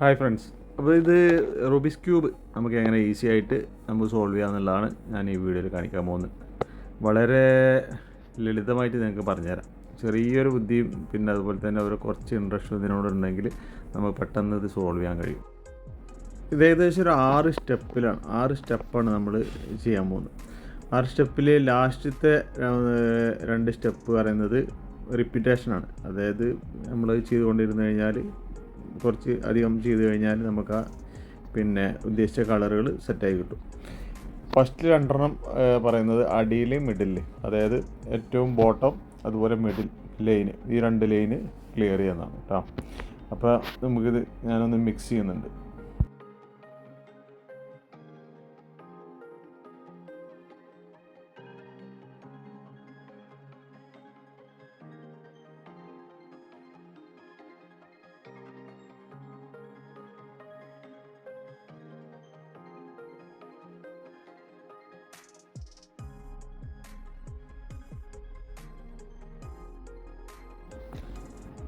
Hi friends, അപ്പോൾ ഇത് Rubik's cube നമുക്ക് എങ്ങനെ ഈസി ആയിട്ട് നമുക്ക് സോൾവ് ചെയ്യാമെന്നുള്ളതാണ് ഞാൻ ഈ വീഡിയോയിൽ കാണിക്കാൻ പോകുന്നത്. വളരെ ലളിതമായിട്ട് നിങ്ങൾക്ക് പറഞ്ഞുതരാം. ചെറിയൊരു ബുദ്ധിയും പിന്നെ അതുപോലെ തന്നെ ഒരു കുറച്ച് ഇൻട്രസ്റ്റ് ഇതിനോടുണ്ടെങ്കിൽ നമുക്ക് പെട്ടെന്ന് ഇത് സോൾവ് ചെയ്യാൻ കഴിയും. ഇത് ഏകദേശം ഒരു 6 സ്റ്റെപ്പാണ് നമ്മൾ ചെയ്യാൻ പോകുന്നത്. 6 സ്റ്റെപ്പിൽ ലാസ്റ്റത്തെ 2 സ്റ്റെപ്പ് പറയുന്നത് റിപ്പീറ്റേഷനാണ്. അതായത് നമ്മൾ ചെയ്തുകൊണ്ടിരുന്നു കഴിഞ്ഞാൽ കുറച്ച് അധികം ചെയ്ത് കഴിഞ്ഞാൽ നമുക്ക് ഉദ്ദേശിച്ച കളറുകൾ സെറ്റായി കിട്ടും. ഫസ്റ്റ് 2 പറയുന്നത് അടിയിൽ മിഡിൽ, അതായത് ഏറ്റവും ബോട്ടം അതുപോലെ മിഡിൽ ലൈന്, ഈ 2 ലൈന് ക്ലിയർ ചെയ്യുന്നതാണ് കേട്ടോ. അപ്പോൾ നമുക്കിത് ഞാനൊന്ന് മിക്സ് ചെയ്യുന്നുണ്ട്.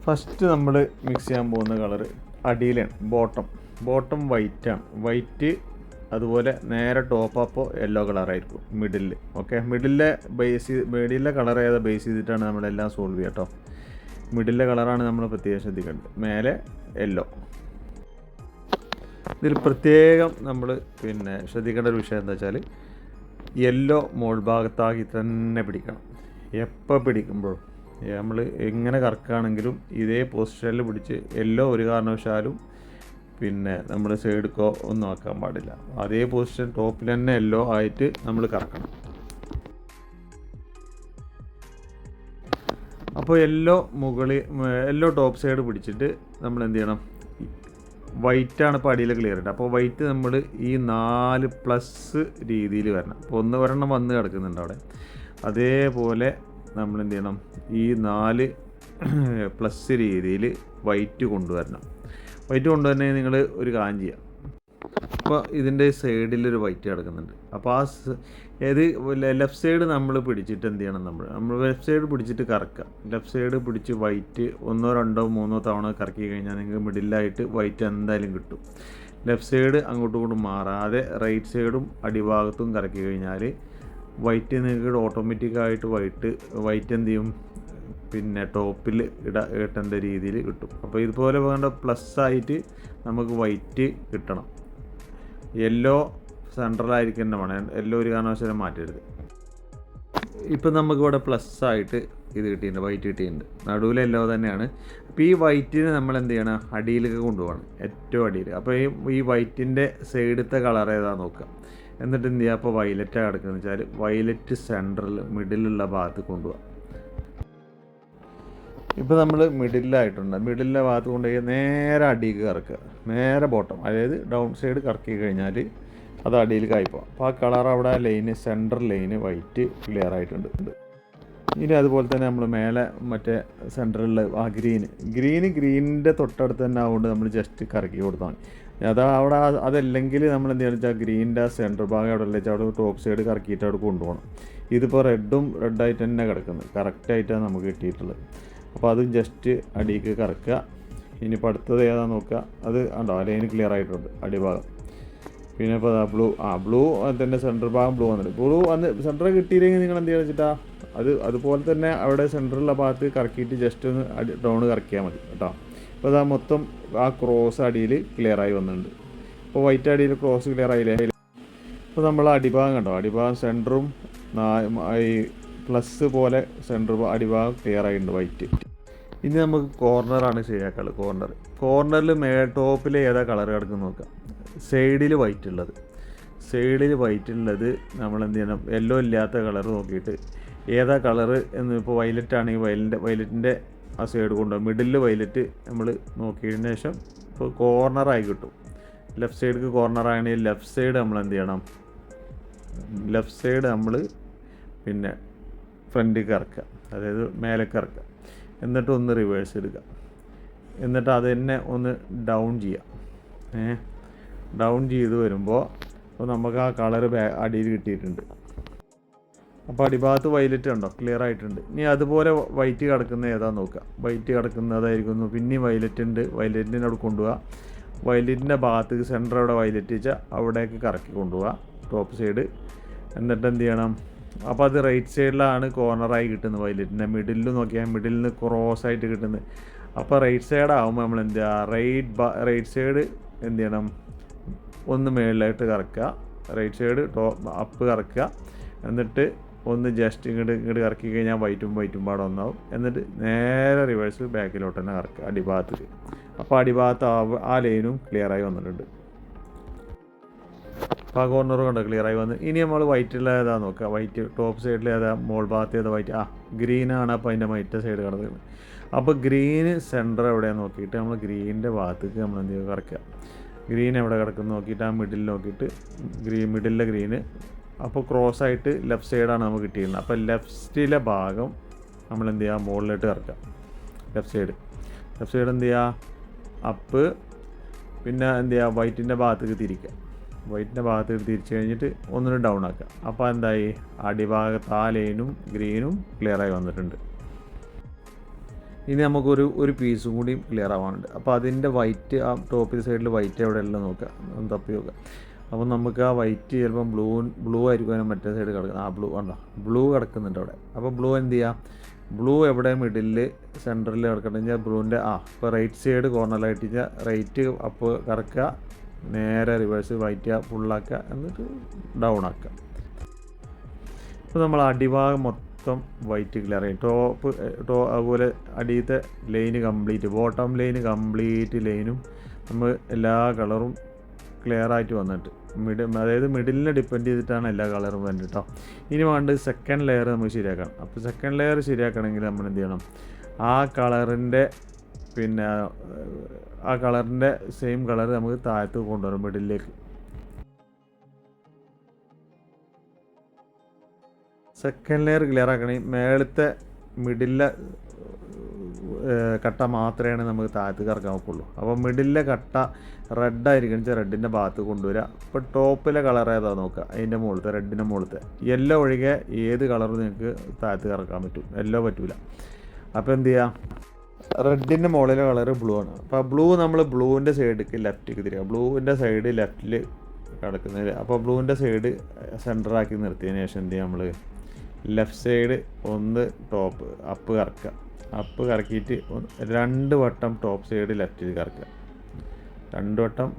ഫസ്റ്റ് നമ്മൾ മിക്സ് ചെയ്യാൻ പോകുന്ന കളറ് അടിയിലാണ്, ബോട്ടം വൈറ്റാണ്. വൈറ്റ് അതുപോലെ നേരെ ടോപ്പ് അപ്പോൾ യെല്ലോ കളറായിരിക്കും മിഡിൽ. ഓക്കെ, മിഡിലെ കളർ ഏതാ ബേസ് ചെയ്തിട്ടാണ് നമ്മളെല്ലാം സോൾവ് ചെയ്യുക കേട്ടോ. മിഡിലെ കളറാണ് നമ്മൾ പ്രത്യേകം ശ്രദ്ധിക്കേണ്ടത്. മേലെ യെല്ലോ. ഇതിൽ പ്രത്യേകം നമ്മൾ ശ്രദ്ധിക്കേണ്ട ഒരു വിഷയം എന്താ വെച്ചാൽ യെല്ലോ മോൾ ഭാഗത്താക്കി തന്നെ പിടിക്കണം. എപ്പോൾ പിടിക്കുമ്പോഴും നമ്മൾ എങ്ങനെ കറക്കുകയാണെങ്കിലും ഇതേ പൊസിഷനിൽ പിടിച്ച് യെല്ലോ ഒരു കാരണവശാലും നമ്മൾ സൈഡിക്കോ ഒന്നും ആക്കാൻ പാടില്ല. അതേ പൊസിഷൻ ടോപ്പിൽ തന്നെ യെല്ലോ ആയിട്ട് നമ്മൾ കറക്കണം. അപ്പോൾ യെല്ലോ ടോപ്പ് സൈഡ് പിടിച്ചിട്ട് നമ്മൾ എന്ത് ചെയ്യണം, വൈറ്റാണ് ഇപ്പോൾ അടിയിൽ ക്ലിയർ ഇട്ട്. അപ്പോൾ വൈറ്റ് നമ്മൾ ഈ 4 പ്ലസ് രീതിയിൽ വരണം. അപ്പോൾ ഒരെണ്ണം വന്ന് കിടക്കുന്നുണ്ട് അവിടെ. അതേപോലെ നമ്മൾ എന്ത് ചെയ്യണം, ഈ 4 പ്ലസ് രീതിയിൽ വൈറ്റ് കൊണ്ടുവരണം. വൈറ്റ് കൊണ്ടുവരണമെങ്കിൽ നിങ്ങൾ ഒരു കാര്യം ചെയ്യാം. അപ്പോൾ ഇതിൻ്റെ സൈഡിലൊരു വൈറ്റ് കിടക്കുന്നുണ്ട്. അപ്പോൾ ലെഫ്റ്റ് സൈഡ് നമ്മൾ പിടിച്ചിട്ട് എന്ത് ചെയ്യണം, നമ്മൾ ലെഫ്റ്റ് സൈഡ് പിടിച്ചിട്ട് കറക്കുക. ലെഫ്റ്റ് സൈഡ് പിടിച്ച് വൈറ്റ് 1, 2, 3 തവണ കറക്കി കഴിഞ്ഞാൽ നിങ്ങൾക്ക് മിഡിലായിട്ട് വൈറ്റ് എന്തായാലും കിട്ടും. ലെഫ്റ്റ് സൈഡ് അങ്ങോട്ടും ഇങ്ങോട്ടും മാറാതെ റൈറ്റ് സൈഡും അടിഭാഗത്തും കറക്കി കഴിഞ്ഞാൽ വൈറ്റ് നിങ്ങൾക്ക് ഓട്ടോമാറ്റിക്കായിട്ട് വൈറ്റ് എന്ത് ചെയ്യും, ടോപ്പിൽ ഇടേണ്ട രീതിയിൽ കിട്ടും. അപ്പോൾ ഇതുപോലെ വേണ്ട പ്ലസ് ആയിട്ട് നമുക്ക് വൈറ്റ് കിട്ടണം. യെല്ലോ സെൻട്രലായിരിക്കും തന്നെ വേണം. യെല്ലോ ഒരു കാരണവശാലും മാറ്റരുത്. ഇപ്പം നമുക്കിവിടെ പ്ലസ് ആയിട്ട് ഇത് കിട്ടിയിട്ടുണ്ട്, വൈറ്റ് കിട്ടിയിട്ടുണ്ട്. നടുവിൽ യെല്ലോ തന്നെയാണ്. അപ്പോൾ ഈ വൈറ്റിന് നമ്മൾ എന്ത് ചെയ്യണം, അടിയിലേക്ക് കൊണ്ടുപോകണം, ഏറ്റവും അടിയിൽ. അപ്പോൾ ഈ വൈറ്റിൻ്റെ സൈഡത്തെ കളർ ഏതാ നോക്കുക. എന്നിട്ട് എന്ത് ചെയ്യുക, അപ്പോൾ വയലറ്റാണ് കിടക്കുന്നത് വെച്ചാൽ വയലറ്റ് സെൻട്രൽ മിഡിലുള്ള ഭാഗത്ത് കൊണ്ടുപോകാം. ഇപ്പോൾ നമ്മൾ മിഡിലെ ഭാഗത്ത് കൊണ്ടുപോയി നേരെ അടിയിലേക്ക് കറക്കുക. നേരെ ബോട്ടം, അതായത് ഡൗൺ സൈഡ് കറക്കി കഴിഞ്ഞാൽ അത് അടിയിലേക്ക് പോകാം. അപ്പോൾ ആ കളർ അവിടെ line, central line white clear ആയിട്ടുണ്ട്. ഇനി അതുപോലെ തന്നെ നമ്മൾ മേലെ മറ്റേ സെൻട്രലിൽ ആ ഗ്രീനിൻ്റെ തൊട്ടടുത്ത് തന്നെ ആവുകൊണ്ട് നമ്മൾ ജസ്റ്റ് കറക്കി കൊടുത്താൽ മതി. അവിടെ അതല്ലെങ്കിൽ നമ്മൾ എന്ത് ചെയ്യുക വെച്ചാൽ ഗ്രീനിൻ്റെ ആ സെൻറ്റർ ഭാഗം അവിടെ വെച്ചാൽ അവിടെ ടോപ്പ് സൈഡ് കറക്കിയിട്ട് അവിടെ കൊണ്ടുപോകണം. ഇതിപ്പോൾ റെഡായിട്ട് തന്നെ കിടക്കുന്നത്, കറക്റ്റായിട്ടാണ് നമുക്ക് കിട്ടിയിട്ടുള്ളത്. അപ്പോൾ അത് ജസ്റ്റ് അടിയിലേക്ക് കറക്കുക. ഇനിയിപ്പോൾ അടുത്തത് ഏതാണെന്ന് നോക്കുക. അത് ഉണ്ടോ, ലൈന് ക്ലിയർ ആയിട്ടുണ്ട് അടിഭാഗം. പിന്നെ ഇപ്പോൾ ബ്ലൂ അതിൻ്റെ സെൻറ്റർ ഭാഗം ബ്ലൂ വന്നിട്ട് സെൻറ്റർ കിട്ടിയില്ലെങ്കിൽ നിങ്ങൾ എന്ത് ചെയ്യുക വെച്ചിട്ടാ അതുപോലെ തന്നെ അവിടെ സെൻറ്ററിലുള്ള ഭാഗത്ത് കറക്കിയിട്ട് ജസ്റ്റ് ഒന്ന് ഡൗൺ കറക്കിയാൽ മതി കേട്ടോ. അപ്പോൾ അത് മൊത്തം ആ ക്രോസ് അടിയിൽ ക്ലിയർ ആയി വന്നിട്ടുണ്ട്. അപ്പോൾ വൈറ്റ് അടിയിൽ ക്രോസ് ക്ലിയർ ആയില്ലേ. അപ്പോൾ നമ്മൾ അടിഭാഗം കണ്ടോ, അടിഭാഗം സെൻറ്ററും ഈ പ്ലസ് പോലെ അടിഭാഗം ക്ലിയർ ആയിട്ടുണ്ട് വൈറ്റ്. ഇനി നമുക്ക് കോർണറാണ് ശരിയാക്കാനുള്ളത്. കോർണറിൽ ടോപ്പിൽ ഏതാ കളർ കിടക്കുന്ന നോക്കാം. സൈഡിൽ വൈറ്റ് ഉള്ളത് നമ്മൾ എന്ത് ചെയ്യണം, യെല്ലോ ഇല്ലാത്ത കളർ നോക്കിയിട്ട് ഏതാ കളറ് എന്ന്. ഇപ്പോൾ വയലറ്റ് ആണെങ്കിൽ വയലറ്റിൻ്റെ ആ സൈഡ് കൊണ്ടുപോകും. മിഡിൽ വയലറ്റ് നമ്മൾ നോക്കിയതിന് ശേഷം ഇപ്പോൾ കോർണറായി കിട്ടും. ലെഫ്റ്റ് സൈഡിലേക്ക് കോർണറാണെങ്കിൽ ലെഫ്റ്റ് സൈഡ് നമ്മൾ എന്ത് ചെയ്യണം, ലെഫ്റ്റ് സൈഡ് നമ്മൾ ഫ്രണ്ടിലേക്ക് ഇറക്കുക, അതായത് മേലേക്ക് ഇറക്കുക. എന്നിട്ട് ഒന്ന് റിവേഴ്സ് എടുക്കുക. എന്നിട്ട് അത് തന്നെ ഒന്ന് ഡൗൺ ചെയ്യുക. ഡൗൺ ചെയ്ത് വരുമ്പോൾ അപ്പോൾ നമുക്ക് ആ കളർ അടിയിൽ കിട്ടിയിട്ടുണ്ട്. അപ്പോൾ അടിഭാഗത്ത് വൈലറ്റ് ഉണ്ടോ, ക്ലിയർ ആയിട്ടുണ്ട്. ഇനി അതുപോലെ വൈറ്റ് കിടക്കുന്ന ഏതാ നോക്കുക. വൈറ്റ് കിടക്കുന്നതായിരിക്കുന്നു. പിന്നെ വൈലറ്റ് ഉണ്ട്, വൈലറ്റിൻ്റെ അവിടെ കൊണ്ടുപോവുക. വയലറ്റിൻ്റെ ഭാഗത്ത് സെൻറ്റർ അവിടെ വയലറ്റ് വെച്ചാൽ അവിടേക്ക് കറക്കി കൊണ്ടുപോവുക ടോപ്പ് സൈഡ്. എന്നിട്ട് എന്ത് ചെയ്യണം, അപ്പോൾ അത് റൈറ്റ് സൈഡിലാണ് കോർണറായി കിട്ടുന്നത്. വയലറ്റിൻ്റെ മിഡിലിൽ നോക്കിയാൽ മിഡിലിൽ നിന്ന് ക്രോസായിട്ട് കിട്ടുന്നത്. അപ്പോൾ റൈറ്റ് സൈഡ് ആകുമ്പോൾ നമ്മൾ എന്ത് ചെയ്യുക, റൈറ്റ് സൈഡ് എന്ത് ചെയ്യണം, ഒന്ന് മുകളിലായിട്ട് കറക്കുക, റൈറ്റ് സൈഡ് അപ്പ് കറക്കുക. എന്നിട്ട് ഒന്ന് ജസ്റ്റ് ഇങ്ങോട്ട് കറക്കി കഴിഞ്ഞാൽ വൈറ്റും പാടെ ഒന്നാവും. എന്നിട്ട് നേരെ റിവേഴ്സ് ബാക്കിലോട്ട് തന്നെ കറക്കുക അടിഭാഗത്ത്. അപ്പോൾ അടിഭാഗത്ത് ആ ലൈനും ക്ലിയറായി വന്നിട്ടുണ്ട്. അപ്പോൾ ആ കോർണർ കൊണ്ട് ക്ലിയറായി വന്ന്. ഇനി നമ്മൾ വൈറ്റുള്ള ഏതാ നോക്കുക, വൈറ്റ് ടോപ്പ് സൈഡിൽ ഏതാ, മോൾ ഭാഗത്ത് ഏതാ വൈറ്റ്, ഗ്രീനാണ്. അപ്പോൾ അതിൻ്റെ മറ്റേ സൈഡ് കിടക്കുന്നത്. അപ്പോൾ ഗ്രീന് സെൻറ്റർ എവിടെയാണെന്ന് നോക്കിയിട്ട് നമ്മൾ ഗ്രീനിൻ്റെ ഭാഗത്തേക്ക് നമ്മൾ എന്ത് ചെയ്യുക, കറക്കുക. ഗ്രീൻ എവിടെ കിടക്കുന്നു നോക്കിയിട്ട് ആ മിഡിൽ നോക്കിയിട്ട് മിഡിലെ ഗ്രീന് അപ്പോൾ ക്രോസായിട്ട് ലെഫ്റ്റ് സൈഡാണ് നമുക്ക് കിട്ടിയിരുന്നത്. അപ്പോൾ ലെഫ്റ്റിലെ ഭാഗം നമ്മൾ എന്ത് ചെയ്യുക, മുകളിലോട്ട് കറക്കുക. ലെഫ്റ്റ് സൈഡ് എന്ത് ചെയ്യുക, അപ്പ്. പിന്നെ എന്ത് ചെയ്യുക, വൈറ്റിൻ്റെ ഭാഗത്തേക്ക് തിരിക്കുക. വൈറ്റിൻ്റെ ഭാഗത്തേക്ക് തിരിച്ച് കഴിഞ്ഞിട്ട് ഒന്നിനും ഡൗൺ ആക്കുക. അപ്പോൾ എന്തായി, അടിഭാഗത്ത് ആ ലൈനും ഗ്രീനും ക്ലിയറായി വന്നിട്ടുണ്ട്. ഇനി നമുക്കൊരു പീസും കൂടി ക്ലിയർ ആവാനുണ്ട്. അപ്പോൾ അതിൻ്റെ വൈറ്റ്, ആ ടോപ്പിൽ സൈഡിൽ വൈറ്റ് എവിടെയെല്ലാം നോക്കുക, ഒന്ന് തപ്പി നോക്കുക. അപ്പോൾ നമുക്ക് ആ വൈറ്റ് ചിലപ്പം ബ്ലൂ ആയിരിക്കും അതിന് മറ്റേ സൈഡ് കിടക്കുന്നത്. ആ ബ്ലൂ കിടക്കുന്നുണ്ട് അവിടെ. അപ്പോൾ ബ്ലൂ എന്ത് ചെയ്യുക, ബ്ലൂ എവിടെ മിഡിൽ സെൻറ്ററിൽ കിടക്കണമെങ്കിൽ ബ്ലൂവിൻ്റെ ഇപ്പോൾ റൈറ്റ് സൈഡ് കോർണറിലായിട്ട് റൈറ്റ് അപ്പ് കറക്കുക, നേരെ റിവേഴ്സ് വൈറ്റ് ഫുള്ളാക്കുക, എന്നിട്ട് ഡൗൺ ആക്കുക. ഇപ്പോൾ നമ്മൾ അടിഭാഗം മൊത്തം വൈറ്റ് ക്ലിയർ ആയി. അതുപോലെ അടിയത്തെ line complete, bottom line complete ലൈനും നമ്മൾ എല്ലാ കളറും ക്ലിയർ ആയിട്ട് വന്നിട്ട് അതായത് മിഡിലിനെ ഡിപ്പെൻഡ് ചെയ്തിട്ടാണ് എല്ലാ കളറും വരുന്നത് കേട്ടോ. ഇനി വേണ്ടത് സെക്കൻഡ് ലെയർ നമുക്ക് ശരിയാക്കണം. അപ്പോൾ സെക്കൻഡ് ലെയർ ശരിയാക്കണമെങ്കിൽ നമ്മൾ എന്ത് ചെയ്യണം, ആ കളറിൻ്റെ സെയിം കളർ നമുക്ക് താഴത്ത് കൊണ്ടുവരണം മിഡിലേക്ക്. സെക്കൻഡ് ലെയർ ക്ലിയർ ആക്കണമെങ്കിൽ മേളത്തെ മിഡിലെ കട്ട മാത്രമേ നമുക്ക് താഴത്ത് കറക്കാൻ നോക്കുള്ളൂ. അപ്പോൾ മിഡിലെ കട്ട റെഡായിരിക്കും വെച്ചാൽ റെഡിൻ്റെ ഭാഗത്ത് കൊണ്ടുവരിക. ഇപ്പോൾ ടോപ്പിലെ കളർ ഏതാ നോക്കുക, അതിൻ്റെ മുകളിലത്തെ റെഡിൻ്റെ മുകളിലത്തെ യെല്ലോ ഒഴികെ ഏത് കളറും നിങ്ങൾക്ക് താഴത്ത് കറക്കാൻ പറ്റും, യെല്ലോ പറ്റൂല. അപ്പോൾ എന്ത് ചെയ്യുക, റെഡിൻ്റെ മുകളിലെ കളർ ബ്ലൂ ആണ്. അപ്പോൾ ബ്ലൂ നമ്മൾ ബ്ലൂവിൻ്റെ സൈഡിലേക്ക് ലെഫ്റ്റിലേക്ക് തിരിക്കുക. ബ്ലൂവിൻ്റെ സൈഡ് ലെഫ്റ്റിൽ കിടക്കുന്നത്. അപ്പോൾ ബ്ലൂവിൻ്റെ സൈഡ് സെൻറ്ററാക്കി നിർത്തിയതിന് ശേഷം എന്ത് ചെയ്യുക, നമ്മൾ ലെഫ്റ്റ് സൈഡ് ഒന്ന് അപ്പ് കറക്കുക. അപ്പ് കറക്കിയിട്ട് 2 വട്ടം ടോപ്പ് സൈഡ് ലെഫ്റ്റിൽ കറക്കുക. 2 വട്ടം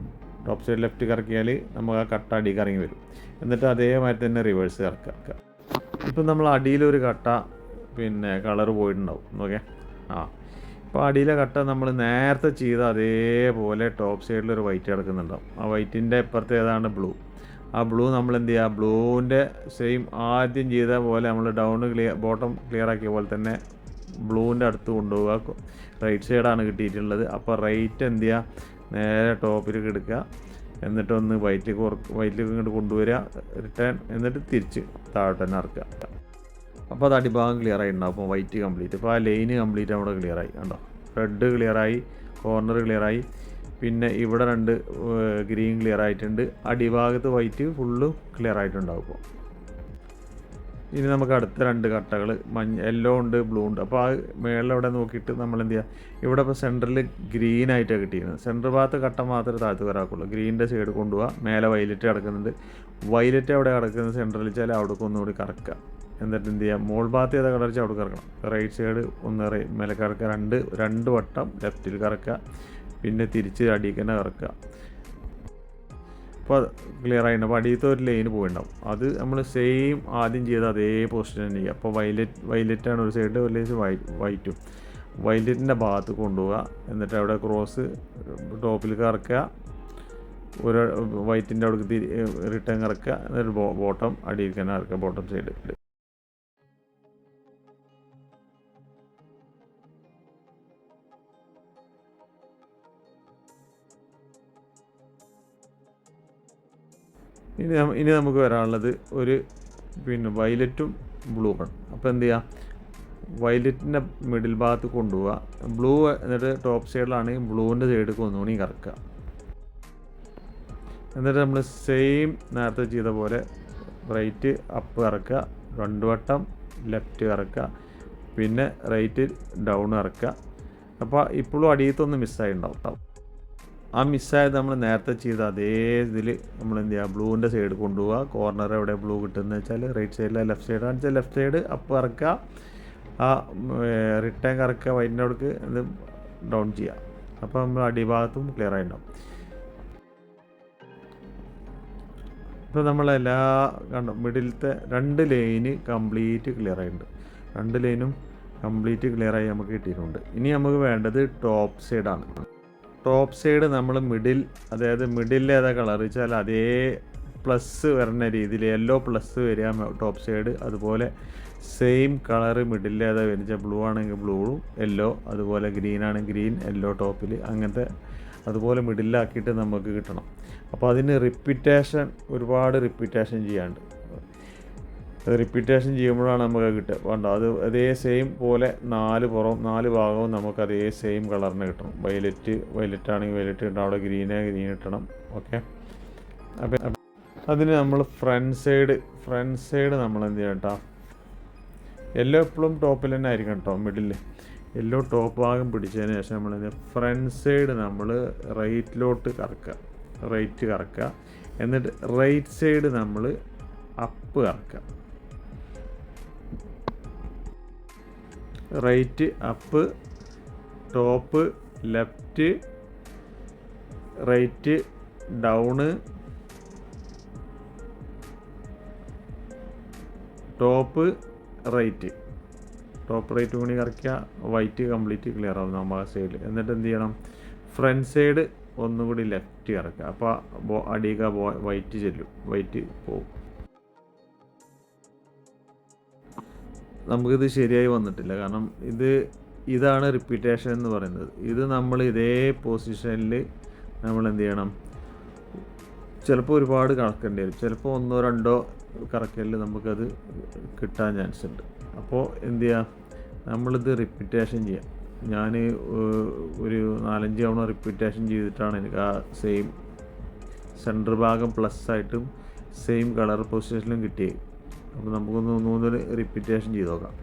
ടോപ്പ് സൈഡ് ലെഫ്റ്റ് കറക്കിയാൽ നമുക്ക് ആ കട്ട അടി കറങ്ങി വരും. എന്നിട്ട് അതേമാതിരി തന്നെ റിവേഴ്സ് കറക്കുക. ഇപ്പം നമ്മൾ അടിയിലൊരു കട്ട കളർ പോയിട്ടുണ്ടാവും. ഓക്കെ, ഇപ്പോൾ അടിയിലെ കട്ട നമ്മൾ നേരത്തെ ചെയ്ത അതേപോലെ ടോപ്പ് സൈഡിലൊരു വൈറ്റ് കിടക്കുന്നുണ്ടാവും. ആ വൈറ്റിൻ്റെ ഇപ്പുറത്ത് ഏതാണ് ബ്ലൂ. ആ ബ്ലൂ നമ്മൾ എന്ത് ചെയ്യുക, ബ്ലൂവിൻ്റെ സെയിം ആദ്യം ചെയ്ത പോലെ നമ്മൾ ബോട്ടം ക്ലിയർ ആക്കിയ പോലെ തന്നെ ബ്ലൂവിൻ്റെ അടുത്ത് കൊണ്ടുപോവുക. റൈറ്റ് സൈഡാണ് കിട്ടിയിട്ടുള്ളത്. അപ്പോൾ റൈറ്റ് എന്ത് ചെയ്യുക, നേരെ ടോപ്പിലേക്ക് എടുക്കുക. എന്നിട്ടൊന്ന് വൈറ്റിലേക്ക് ഇങ്ങോട്ട് കൊണ്ടുവരിക, റിട്ടേൺ, എന്നിട്ട് തിരിച്ച് താഴോട്ട് തന്നെ ഇറക്കുക. അപ്പോൾ അത് അടിഭാഗം ക്ലിയർ ആയി ഉണ്ടാവും. അപ്പോൾ വൈറ്റ് കംപ്ലീറ്റ്, ഇപ്പോൾ ആ ലൈന് കംപ്ലീറ്റ് അവിടെ ക്ലിയർ ആയി കണ്ടോ. റെഡ് ക്ലിയറായി, കോർണർ ക്ലിയറായി, പിന്നെ ഇവിടെ 2 ഗ്രീൻ ക്ലിയർ ആയിട്ടുണ്ട്. അടിഭാഗത്ത് വൈറ്റ് ഫുള്ള് ക്ലിയർ ആയിട്ടുണ്ടാവും. ഇപ്പോൾ ഇനി നമുക്ക് അടുത്ത 2 കട്ടകൾ യെല്ലോ ഉണ്ട്, ബ്ലൂ ഉണ്ട്. അപ്പോൾ ആ മേളിലവിടെ നോക്കിയിട്ട് നമ്മൾ എന്ത് ചെയ്യുക, ഇവിടെ ഇപ്പോൾ സെൻറ്ററിൽ ഗ്രീൻ ആയിട്ടാണ് കിട്ടിയിരുന്നത്. സെൻറ്റർ ഭാഗത്ത് കട്ട മാത്രമേ താഴത്ത് വരാക്കുള്ളൂ. ഗ്രീനിൻ്റെ സൈഡ് കൊണ്ടുപോകുക. മേലെ വയലറ്റ് കിടക്കുന്നുണ്ട്. വയലറ്റ് അവിടെ കിടക്കുന്നത് സെൻറ്ററിൽ വെച്ചാൽ അവിടേക്ക് ഒന്നുകൂടി കറക്കുക. എന്നിട്ട് എന്ത് ചെയ്യുക, മോൾ ഭാഗത്ത് ഏതാ കളർ വെച്ചാൽ അവിടെ കറക്കണം. റൈറ്റ് സൈഡ് ഒന്ന് മേലെ കറക്കുക. 2 വട്ടം ലെഫ്റ്റിൽ കറക്കുക. പിന്നെ തിരിച്ച് അടിയിൽ തന്നെ കറക്കുക. അപ്പോൾ ക്ലിയർ ആയിട്ടുണ്ട്. അപ്പോൾ അടിയത്തെ ഒരു ലൈന് പോയിട്ടുണ്ടാവും. അത് നമ്മൾ സെയിം ആദ്യം ചെയ്ത അതേ പൊസിഷൻ തന്നെ ചെയ്യുക. അപ്പോൾ വയലറ്റാണ് ഒരു സൈഡ്, ഒരു ലൈസ് വൈറ്റും. വയലറ്റിൻ്റെ ഭാഗത്ത് കൊണ്ടുപോവുക. എന്നിട്ട് അവിടെ ക്രോസ് ടോപ്പിൽ കറക്കുക. ഒരു വൈറ്റിൻ്റെ അവിടെ റിട്ടേൺ കറക്കുക. എന്നിട്ട് ബോട്ടം അടിയിൽ തന്നെ കറക്കുക, ബോട്ടം സൈഡ്. ഇനി നമുക്ക് വരാനുള്ളത് ഒരു വയലറ്റും ബ്ലൂ ആണ്. അപ്പോൾ എന്ത് ചെയ്യുക, വയലറ്റിൻ്റെ മിഡിൽ ഭാഗത്ത് കൊണ്ടുപോവുക. ബ്ലൂ എന്നിട്ട് ടോപ്പ് സൈഡിലാണെങ്കിൽ ബ്ലൂവിൻ്റെ സൈഡിലേക്ക് ഒന്നുകൂടി കറക്കുക. എന്നിട്ട് നമ്മൾ സെയിം നേരത്തെ ചെയ്ത പോലെ റൈറ്റ് അപ്പ് കറക്കുക. 2 വട്ടം ലെഫ്റ്റ് കറക്കുക. പിന്നെ റൈറ്റ് ഡൗൺ ഇറക്കുക. അപ്പോൾ ഇപ്പോഴും അടിയത്തൊന്ന് മിസ്സായിട്ടുണ്ടാവും. ആ മിസ്സായത് നമ്മൾ നേരത്തെ ചെയ്ത അതേ ഇതിൽ നമ്മൾ എന്ത് ചെയ്യുക, ബ്ലൂവിൻ്റെ സൈഡ് കൊണ്ടുപോവുക. കോർണർ എവിടെ ബ്ലൂ കിട്ടുന്നത് വെച്ചാൽ റൈറ്റ് സൈഡിലെ ലെഫ്റ്റ് സൈഡ് ആണെന്ന് വെച്ചാൽ ലെഫ്റ്റ് സൈഡ് അപ്പ് ഇറക്കുക, ആ റിട്ടേൺ കറക്കുക, വൈറ്റിൻ്റെ അവിടേക്ക് ഇത് ഡൗൺ ചെയ്യുക. അപ്പോൾ നമ്മൾ അടിഭാഗത്തും ക്ലിയർ ആയിട്ടുണ്ടാവും. ഇപ്പോൾ നമ്മളെല്ലാ കണ്ടോ മിഡിലത്തെ 2 ലൈന് കംപ്ലീറ്റ് ക്ലിയർ ആയിട്ടുണ്ട്. 2 ലൈനും കംപ്ലീറ്റ് ക്ലിയറായി നമുക്ക് കിട്ടിയിട്ടുണ്ട്. ഇനി നമുക്ക് വേണ്ടത് ടോപ്പ് സൈഡാണ്. ടോപ്പ് സൈഡ് നമ്മൾ മിഡിൽ, അതായത് മിഡിൽ ഏതാ കളർ വെച്ചാൽ അതേ പ്ലസ് വരുന്ന രീതിയിൽ യെല്ലോ പ്ലസ് വരിക ടോപ്പ് സൈഡ്. അതുപോലെ സെയിം കളറ് മിഡിൽ ഏതാ വരുന്നത്, ബ്ലൂ ആണെങ്കിൽ ബ്ലൂവും യെല്ലോ, അതുപോലെ ഗ്രീൻ ആണെങ്കിൽ ഗ്രീൻ യെല്ലോ ടോപ്പിൽ, അങ്ങനത്തെ അതുപോലെ മിഡിലാക്കിയിട്ട് നമുക്ക് കിട്ടണം. അപ്പോൾ അതിന് റിപ്പീറ്റേഷൻ, ഒരുപാട് റിപ്പീറ്റേഷൻ ചെയ്യാണ്ട്, റിപ്പീറ്റേഷൻ ചെയ്യുമ്പോഴാണ് നമുക്ക് കിട്ടുക. വേണ്ട അത് അതേ സെയിം പോലെ 4 ഭാഗവും നമുക്ക് അതേ സെയിം കളറിന് കിട്ടണം. വയലറ്റ് ആണെങ്കിൽ വയലറ്റ് കിട്ടണം, അവിടെ ഗ്രീൻ കിട്ടണം. ഓക്കെ, അപ്പം അതിന് നമ്മൾ ഫ്രണ്ട് സൈഡ് നമ്മൾ എന്ത് ചെയ്യണം കേട്ടോ, യെല്ലോ എപ്പോഴും ടോപ്പിൽ തന്നെ ആയിരിക്കണം കേട്ടോ, മിഡിൽ യെല്ലോ ടോപ്പ് ഭാഗം പിടിച്ചതിന് ശേഷം നമ്മൾ ഫ്രണ്ട് സൈഡ് നമ്മൾ റൈറ്റിലോട്ട് കറക്കുക, എന്നിട്ട് റൈറ്റ് സൈഡ് നമ്മൾ അപ്പ് കറക്കുക. Right up, top left, right down, top right കൂടി കറക്കുക. വൈറ്റ് കംപ്ലീറ്റ് ക്ലിയർ ആവും നമ്മൾ സൈഡിൽ. എന്നിട്ട് എന്ത് ചെയ്യണം, ഫ്രണ്ട് സൈഡ് ഒന്നുകൂടി ലെഫ്റ്റ് കറക്കുക. അപ്പോൾ അടിയിക വൈറ്റ് ചെല്ലും, വൈറ്റ് പോവും. നമുക്കിത് ശരിയായി വന്നിട്ടില്ല, കാരണം ഇതാണ് റിപ്പീറ്റേഷൻ എന്ന് പറയുന്നത്. ഇത് നമ്മൾ ഇതേ പൊസിഷനിൽ നമ്മൾ എന്ത് ചെയ്യണം, ചിലപ്പോൾ ഒരുപാട് കറക്കേണ്ടി വരും, ചിലപ്പോൾ 1-2 കറക്കലിൽ നമുക്കത് കിട്ടാൻ ചാൻസ് ഉണ്ട്. അപ്പോൾ എന്ത് ചെയ്യുക, നമ്മളിത് റിപ്പീറ്റേഷൻ ചെയ്യാം. ഞാൻ ഒരു 4-5 തവണ റിപ്പീറ്റേഷൻ ചെയ്തിട്ടാണ് എനിക്ക് ആ സെയിം സെൻറ്റർ ഭാഗം പ്ലസ് ആയിട്ടും സെയിം കളർ പൊസിഷനിലും കിട്ടിയത്. അപ്പോൾ നമുക്കൊന്ന് 3 റിപ്പീറ്റേഷൻ ചെയ്ത് നോക്കാം.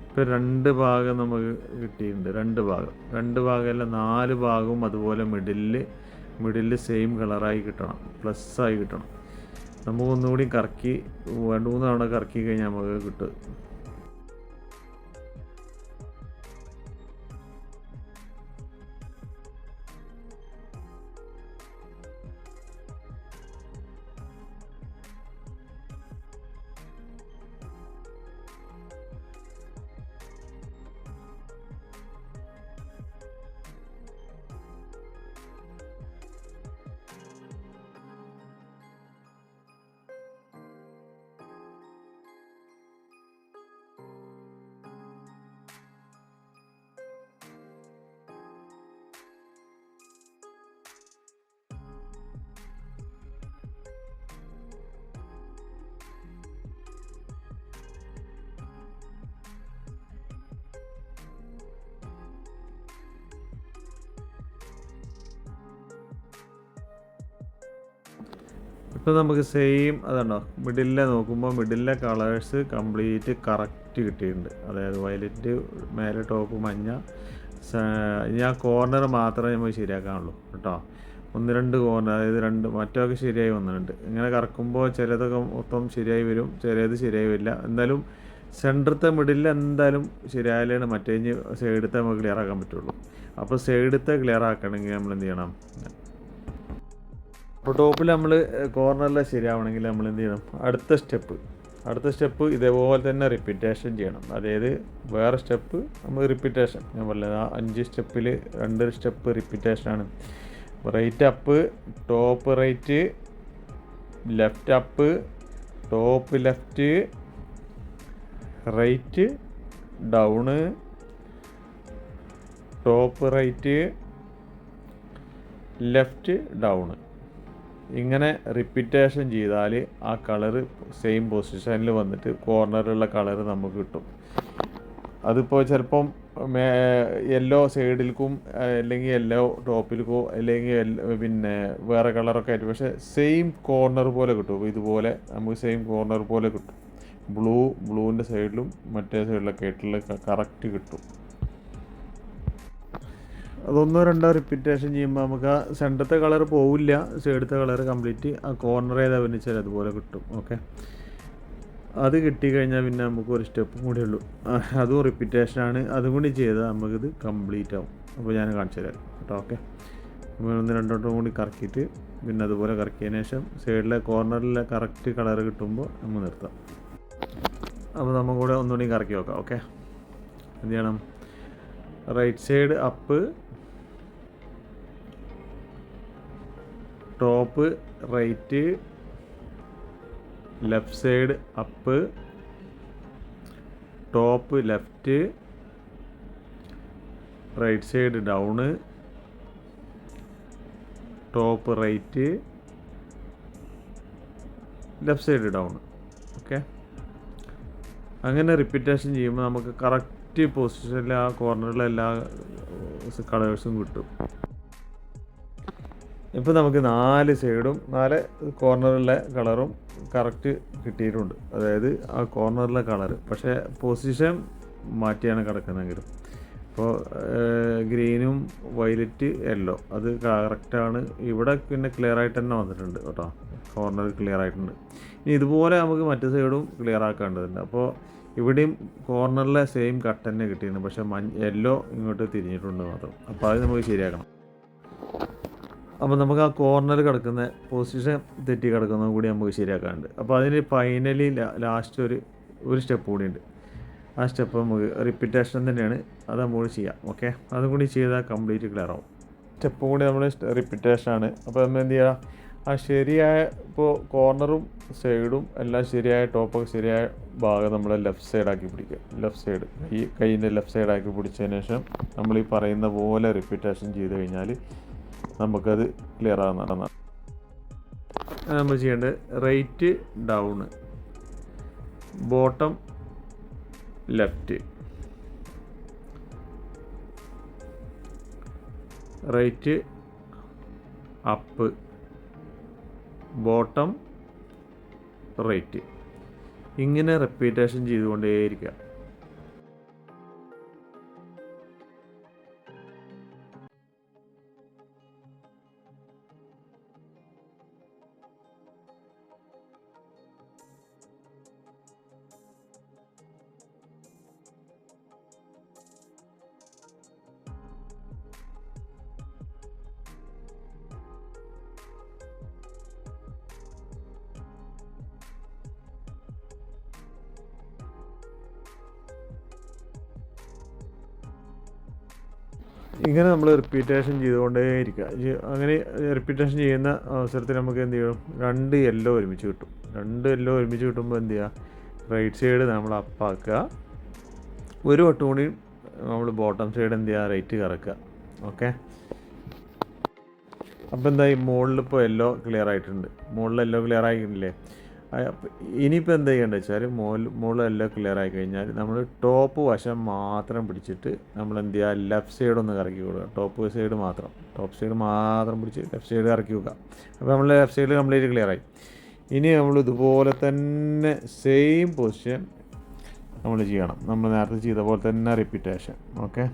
ഇപ്പോൾ 2 ഭാഗം നമുക്ക് കിട്ടിയിട്ടുണ്ട്. 2 ഭാഗമല്ല 4 ഭാഗവും അതുപോലെ മിഡിലിൽ സെയിം കളറായി കിട്ടണം, പ്ലസ് ആയി കിട്ടണം. നമുക്ക് ഒന്നുകൂടി കറക്കി 2-3 തവണ കറക്കി കഴിഞ്ഞാൽ നമുക്ക് കിട്ടും. ഇപ്പോൾ നമുക്ക് സെയിം അതുണ്ടോ, മിഡിലെ നോക്കുമ്പോൾ മിഡിലെ കളേഴ്സ് കംപ്ലീറ്റ് കറക്റ്റ് കിട്ടിയിട്ടുണ്ട്. അതായത് വയലറ്റ് മേലെ, ടോപ്പ് മഞ്ഞ. ഇനി ആ കോർണർ മാത്രമേ നമുക്ക് ശരിയാക്കാനുള്ളൂ കേട്ടോ. 1-2 കോർണർ, അതായത് മറ്റൊക്കെ ശരിയായി വന്നിട്ടുണ്ട്. ഇങ്ങനെ കറക്കുമ്പോൾ ചിലതൊക്കെ മൊത്തം ശരിയായി വരും, ചിലത് ശരിയായി വരില്ല. എന്തായാലും സെൻറ്ററത്തെ മിഡിൽ എന്തായാലും ശരിയായാലാണ് മറ്റേ സൈഡത്തെ നമുക്ക് ക്ലിയർ ആക്കാൻ പറ്റുള്ളൂ. അപ്പോൾ സൈഡത്തെ ക്ലിയർ ആക്കണമെങ്കിൽ നമ്മൾ എന്ത് ചെയ്യണം, അപ്പോൾ ടോപ്പിൽ നമ്മൾ കോർണറിൽ ശരിയാവണമെങ്കിൽ നമ്മൾ എന്ത് ചെയ്യണം, അടുത്ത സ്റ്റെപ്പ് ഇതേപോലെ തന്നെ റിപ്പീറ്റേഷൻ ചെയ്യണം. അതായത് വേറെ സ്റ്റെപ്പ് നമ്മൾ റിപ്പീറ്റേഷൻ, ഞാൻ പറഞ്ഞത് ആ 5 സ്റ്റെപ്പിൽ 2 സ്റ്റെപ്പ് റിപ്പീറ്റേഷനാണ്. Right up, top right, left up, top left, right down, top right, left down. ഇങ്ങനെ റിപ്പീറ്റേഷൻ ചെയ്താൽ ആ കളറ് സെയിം പൊസിഷനിൽ വന്നിട്ട് കോർണറിലുള്ള കളറ് നമുക്ക് കിട്ടും. അതിപ്പോൾ ചിലപ്പം യെല്ലോ സൈഡിൽക്കും അല്ലെങ്കിൽ യെല്ലോ ടോപ്പിൽക്കോ അല്ലെങ്കിൽ പിന്നെ വേറെ കളറൊക്കെ ആയിട്ട്, പക്ഷേ സെയിം കോർണർ പോലെ കിട്ടും. ഇതുപോലെ നമുക്ക് സെയിം കോർണർ പോലെ കിട്ടും. ബ്ലൂവിൻ്റെ സൈഡിലും മറ്റേ സൈഡിലൊക്കെ ആയിട്ടുള്ള കറക്റ്റ് കിട്ടും. അതൊന്നോ രണ്ടോ റിപ്പീറ്റേഷൻ ചെയ്യുമ്പോൾ നമുക്ക് ആ സെൻറ്ററത്തെ കളർ പോവില്ല, സൈഡത്തെ കളർ കംപ്ലീറ്റ് ആ കോർണർ ഏതാ വെച്ചാൽ അതുപോലെ കിട്ടും. ഓക്കെ, അത് കിട്ടിക്കഴിഞ്ഞാൽ പിന്നെ നമുക്ക് ഒരു സ്റ്റെപ്പും കൂടി ഉള്ളൂ. അതും റിപ്പീറ്റേഷനാണ്. അതും കൂടി ചെയ്താൽ നമുക്കിത് കംപ്ലീറ്റ് ആവും. അപ്പോൾ ഞാൻ കാണിച്ചു തരാം കേട്ടോ. ഓക്കെ, ഒന്ന് രണ്ടോട്ടം കൂടി കറക്കിയിട്ട് പിന്നെ അതുപോലെ കറക്കിയതിന് ശേഷം സൈഡിലെ കോർണറിലെ കറക്റ്റ് കളർ കിട്ടുമ്പോൾ നമ്മൾ നിർത്താം. അപ്പോൾ നമുക്ക് കൂടെ ഒന്നുകൂടി കറക്കി നോക്കാം. ഓക്കെ, എന്ത് ചെയ്യണം? Right side up, top right, left side up, top left, right side down, top right, left side down. Okay, അങ്ങനെ റിപ്പീറ്റേഷൻ ചെയ്യുമ്പോൾ നമുക്ക് കറക്റ്റ് പൊസിഷനിൽ ആ കോർണറിലെ എല്ലാ കളേഴ്സും കിട്ടും. ഇപ്പോൾ നമുക്ക് 4 സൈഡും 4 കോർണറിലെ കളറും കറക്റ്റ് കിട്ടിയിട്ടുണ്ട്. അതായത് ആ കോർണറിലെ കളറ്, പക്ഷേ പൊസിഷൻ മാറ്റിയാണ് കിടക്കുന്നതെങ്കിലും. ഇപ്പോൾ ഗ്രീനും വയലറ്റ് യെല്ലോ അത് കറക്റ്റാണ്. ഇവിടെ പിന്നെ ക്ലിയർ ആയിട്ട് തന്നെ വന്നിട്ടുണ്ട് കേട്ടോ, കോർണർ ക്ലിയർ ആയിട്ടുണ്ട്. ഇനി ഇതുപോലെ നമുക്ക് മറ്റു സൈഡും ക്ലിയർ ആക്കേണ്ടതുണ്ട്. അപ്പോൾ ഇവിടെയും കോർണറിലെ സെയിം കട്ട് തന്നെ കിട്ടിയിരുന്നു, പക്ഷേ യെല്ലോ ഇങ്ങോട്ട് തിരിഞ്ഞിട്ടുണ്ട് മാത്രം. അപ്പോൾ അത് നമുക്ക് ശരിയാക്കണം. അപ്പോൾ നമുക്ക് ആ കോർണർ കിടക്കുന്ന പൊസിഷൻ തെറ്റി കിടക്കുന്നതും കൂടി നമുക്ക് ശരിയാക്കാനുണ്ട്. അപ്പോൾ അതിന് ഫൈനലി ലാസ്റ്റ് ഒരു സ്റ്റെപ്പ് കൂടി ഉണ്ട്. ആ സ്റ്റെപ്പ് നമുക്ക് റിപ്പീറ്റേഷൻ തന്നെയാണ്, അത് നമ്മൾ ചെയ്യാം. ഓക്കെ, അതും കൂടി ചെയ്താൽ കംപ്ലീറ്റ് ക്ലിയർ ആവും. സ്റ്റെപ്പ് കൂടി നമ്മൾ റിപ്പീറ്റേഷനാണ്. അപ്പോൾ നമ്മൾ എന്ത് ചെയ്യുക? ആ ശരിയായ ഇപ്പോൾ കോർണറും സൈഡും എല്ലാം ശരിയായ ടോപ്പൊക്കെ ശരിയായ ഭാഗം നമ്മൾ ലെഫ്റ്റ് സൈഡാക്കി പിടിക്കുക. ലെഫ്റ്റ് സൈഡ് കൈയിൻ്റെ ലെഫ്റ്റ് സൈഡാക്കി പിടിച്ചതിന് ശേഷം നമ്മൾ ഈ പറയുന്ന പോലെ റിപ്പീറ്റേഷൻ ചെയ്ത് കഴിഞ്ഞാൽ നമുക്കത് ക്ലിയർ ആകുന്നതാണ്. നമ്മൾ ചെയ്യേണ്ടത് right down, bottom left, right up, bottom right, ഇങ്ങനെ റിപ്പീറ്റേഷൻ ചെയ്തുകൊണ്ടേയിരിക്കുക. ഇങ്ങനെ നമ്മൾ റിപ്പീറ്റേഷൻ ചെയ്തുകൊണ്ടേയിരിക്കുക. അങ്ങനെ റിപ്പീറ്റേഷൻ ചെയ്യുന്ന അവസരത്തിൽ നമുക്ക് എന്ത് ചെയ്യും? 2 യെല്ലോ ഒരുമിച്ച് കിട്ടും. 2 യെല്ലോ ഒരുമിച്ച് കിട്ടുമ്പോൾ എന്ത് ചെയ്യുക? റൈറ്റ് സൈഡ് നമ്മൾ അപ്പാക്കുക, ഒരു വട്ടം കൂടി നമ്മൾ ബോട്ടം സൈഡ് എന്ത് ചെയ്യുക? റൈറ്റ് കറക്കുക. ഓക്കെ, അപ്പോൾ എന്തായി? മുകളിലിപ്പോൾ യെല്ലോ ക്ലിയർ ആയിട്ടുണ്ട്. മുകളിൽ യെല്ലോ ക്ലിയർ ആയിട്ടില്ലേ? ഇനിയിപ്പോൾ എന്താ ചെയ്യേണ്ടത് വെച്ചാൽ മുകളിൽ യെല്ലോ ക്ലിയർ ആയി കഴിഞ്ഞാൽ നമ്മൾ ടോപ്പ് വശം മാത്രം പിടിച്ചിട്ട് നമ്മൾ എന്ത് ചെയ്യുക? ലെഫ്റ്റ് സൈഡ് ഒന്ന് കറക്കി കൊടുക്കുക. ടോപ്പ് സൈഡ് മാത്രം പിടിച്ച് ലെഫ്റ്റ് സൈഡ് കറക്കി വെക്കുക. അപ്പോൾ നമ്മൾ ലെഫ്റ്റ് സൈഡ് കംപ്ലീറ്റ് ക്ലിയർ ആയി. ഇനി നമ്മൾ ഇതുപോലെ തന്നെ സെയിം പൊസിഷൻ നമ്മൾ ചെയ്യണം. നമ്മൾ നേരത്തെ ചെയ്ത പോലെ തന്നെ റിപ്പീറ്റേഷൻ. ഓക്കെ,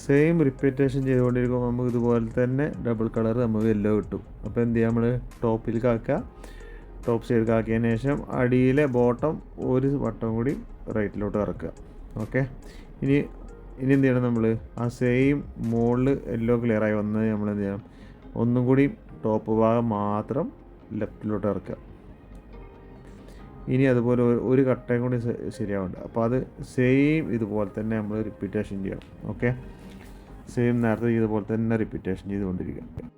സെയിം റിപ്പീറ്റേഷൻ ചെയ്തുകൊണ്ടിരിക്കുമ്പോൾ നമുക്ക് ഇതുപോലെ തന്നെ ഡബിൾ കളർ നമുക്ക് യെല്ലോ കിട്ടും. അപ്പോൾ എന്ത് ചെയ്യുക, നമ്മൾ ടോപ്പിലേക്ക് ആക്കുക. ടോപ്പ് സൈഡിലേക്ക് ആക്കിയതിന് ശേഷം അടിയിലെ ബോട്ടം ഒരു വട്ടം കൂടി റൈറ്റിലോട്ട് ഇറക്കുക. ഓക്കെ, ഇനി എന്ത് ചെയ്യണം, നമ്മൾ ആ സെയിം മുകളിൽ യെല്ലോ ക്ലിയറായി വന്നത് നമ്മൾ എന്ത് ചെയ്യണം, ഒന്നും കൂടി ടോപ്പ് ഭാഗം മാത്രം ലെഫ്റ്റിലോട്ട് ഇറക്കുക. ഇനി അതുപോലെ ഒരു കട്ടയും കൂടി ശരിയാവുന്നുണ്ട്. അപ്പോൾ അത് സെയിം ഇതുപോലെ തന്നെ നമ്മൾ റിപ്പീറ്റേഷൻ ചെയ്യണം. ഓക്കെ, സെയിം നേരത്തെ ഇതുപോലെ തന്നെ റിപ്പീറ്റേഷൻ ചെയ്തുകൊണ്ടിരിക്കുക.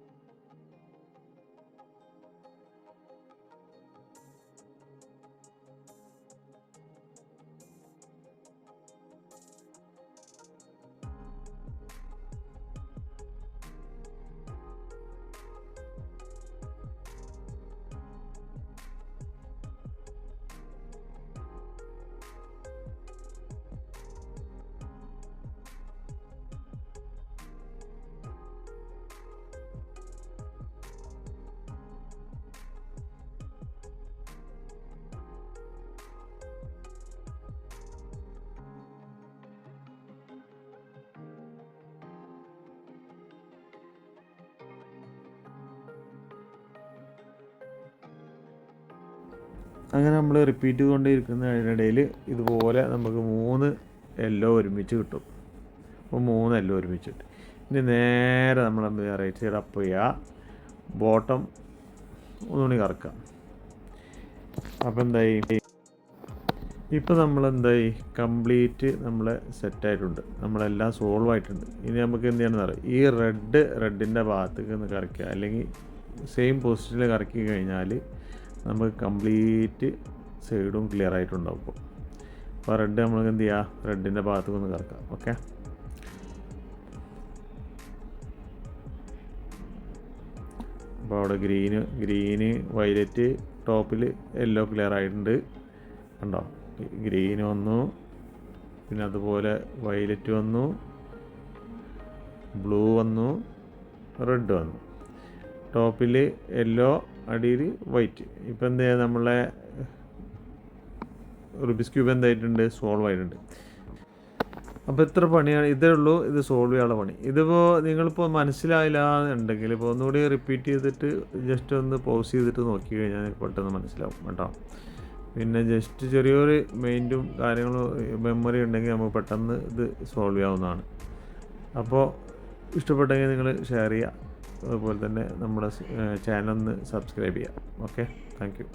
അങ്ങനെ നമ്മൾ റിപ്പീറ്റ് ചെയ്തുകൊണ്ടിരിക്കുന്നതിനിടയിൽ ഇതുപോലെ നമുക്ക് 3 യെല്ലോ ഒരുമിച്ച് കിട്ടും. അപ്പോൾ 3 യെല്ലോ ഒരുമിച്ച് കിട്ടും. ഇനി നേരെ നമ്മൾ റൈറ്റ് സൈഡ് അപ്പ് ചെയ്യുക, ബോട്ടം ഒന്നുകൂടി കറക്കുക. അപ്പോൾ എന്തായി, ഇപ്പോൾ നമ്മളെന്തായി, കംപ്ലീറ്റ് നമ്മളെ സെറ്റായിട്ടുണ്ട്, നമ്മളെല്ലാം സോൾവ് ആയിട്ടുണ്ട്. ഇനി നമുക്ക് എന്ത് ചെയ്യണമെന്ന് അറിയാം, ഈ റെഡിൻ്റെ ഭാഗത്തേക്ക് ഒന്ന് കറക്കുക, അല്ലെങ്കിൽ സെയിം പൊസിഷനിൽ കറക്കി കഴിഞ്ഞാൽ നമുക്ക് കംപ്ലീറ്റ് സൈഡും ക്ലിയർ ആയിട്ടുണ്ടാവും. അപ്പോൾ റെഡ് നമ്മൾക്ക് എന്ത് ചെയ്യുക, റെഡിൻ്റെ ഭാഗത്തേക്ക് ഒന്ന് കറക്കാം. ഓക്കെ, അപ്പോൾ അവിടെ ഗ്രീന് വയലറ്റ്, ടോപ്പിൽ യെല്ലോ ക്ലിയർ ആയിട്ടുണ്ട്. കണ്ടോ, ഗ്രീൻ വന്നു, പിന്നെ അതുപോലെ വയലറ്റ് വന്നു, ബ്ലൂ വന്നു, റെഡ് വന്നു, ടോപ്പിൽ യെല്ലോ, അടിയിൽ വൈറ്റ്. ഇപ്പോൾ എന്താ ചെയ്യുക, നമ്മളെ റുബിക്സ് ക്യൂബ് എന്തായിട്ടുണ്ട്, സോൾവ് ആയിട്ടുണ്ട്. അപ്പോൾ ഇത്ര പണിയാണ്, ഇതേ ഉള്ളൂ ഇത് സോൾവ് ചെയ്യാനുള്ള പണി. ഇതിപ്പോൾ നിങ്ങളിപ്പോൾ മനസ്സിലായില്ല എന്നുണ്ടെങ്കിൽ ഇപ്പോൾ ഒന്നുകൂടി റിപ്പീറ്റ് ചെയ്തിട്ട് ജസ്റ്റ് ഒന്ന് പോസ് ചെയ്തിട്ട് നോക്കി കഴിഞ്ഞാൽ പെട്ടെന്ന് മനസ്സിലാവും കേട്ടോ. പിന്നെ ജസ്റ്റ് ചെറിയൊരു മൈൻഡും കാര്യങ്ങളും മെമ്മറി ഉണ്ടെങ്കിൽ നമുക്ക് പെട്ടെന്ന് ഇത് സോൾവ് ചെയ്യാവുന്നതാണ്. അപ്പോൾ ഇഷ്ടപ്പെട്ടെങ്കിൽ നിങ്ങൾ ഷെയർ ചെയ്യുക, അതുപോലെ തന്നെ നമ്മുടെ ചാനൽ ഒന്ന് സബ്സ്ക്രൈബ് ചെയ്യുക. Okay, thank you.